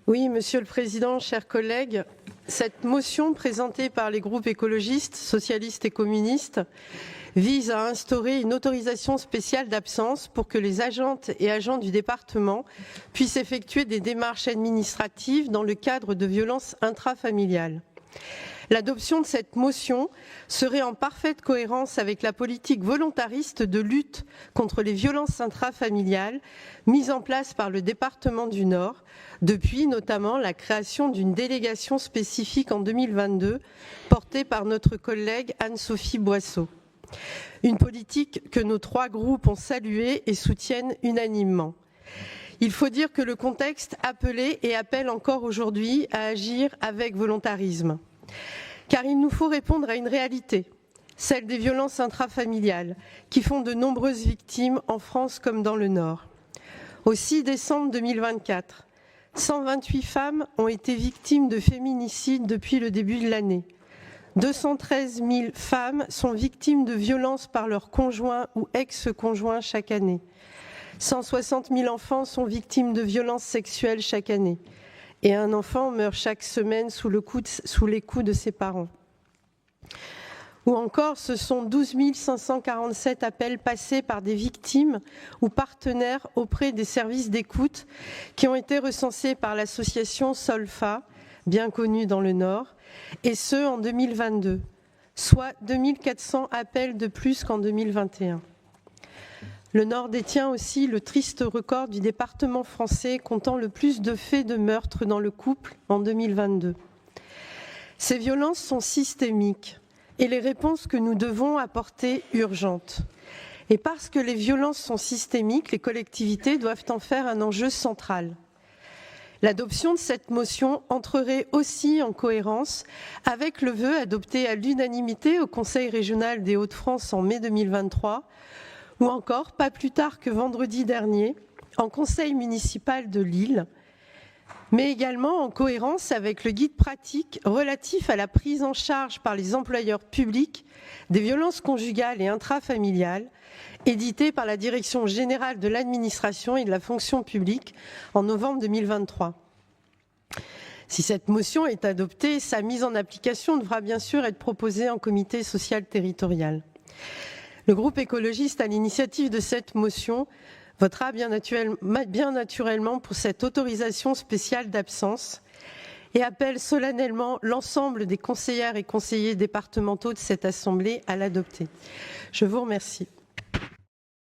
Oui, Monsieur le Président, chers collègues, cette motion présentée par les groupes écologistes, socialistes et communistes vise à instaurer une autorisation spéciale d'absence pour que les agentes et agents du département puissent effectuer des démarches administratives dans le cadre de violences intrafamiliales. L'adoption de cette motion serait en parfaite cohérence avec la politique volontariste de lutte contre les violences intrafamiliales mise en place par le département du Nord, depuis notamment la création d'une délégation spécifique en 2022, portée par notre collègue Anne-Sophie Boisseau. Une politique que nos trois groupes ont saluée et soutiennent unanimement. Il faut dire que le contexte appelait et appelle encore aujourd'hui à agir avec volontarisme. Car il nous faut répondre à une réalité, celle des violences intrafamiliales, qui font de nombreuses victimes en France comme dans le Nord. Au 6 décembre 2024, 128 femmes ont été victimes de féminicide depuis le début de l'année. 213 000 femmes sont victimes de violences par leur conjoint ou ex-conjoint chaque année. 160 000 enfants sont victimes de violences sexuelles chaque année. Et un enfant meurt chaque semaine sous les coups de ses parents. Ou encore, ce sont 12 547 appels passés par des victimes ou partenaires auprès des services d'écoute qui ont été recensés par l'association Solfa, bien connue dans le Nord, et ce en 2022, soit 2400 appels de plus qu'en 2021. Le Nord détient aussi le triste record du département français comptant le plus de faits de meurtre dans le couple en 2022. Ces violences sont systémiques et les réponses que nous devons apporter urgentes. Et parce que les violences sont systémiques, les collectivités doivent en faire un enjeu central. L'adoption de cette motion entrerait aussi en cohérence avec le vœu adopté à l'unanimité au Conseil régional des Hauts-de-France en mai 2023, ou encore, pas plus tard que vendredi dernier, en conseil municipal de Lille, mais également en cohérence avec le guide pratique relatif à la prise en charge par les employeurs publics des violences conjugales et intrafamiliales, édité par la Direction générale de l'administration et de la fonction publique en novembre 2023. Si cette motion est adoptée, sa mise en application devra bien sûr être proposée en comité social territorial. Le groupe écologiste, à l'initiative de cette motion, votera bien naturellement pour cette autorisation spéciale d'absence et appelle solennellement l'ensemble des conseillères et conseillers départementaux de cette Assemblée à l'adopter. Je vous remercie.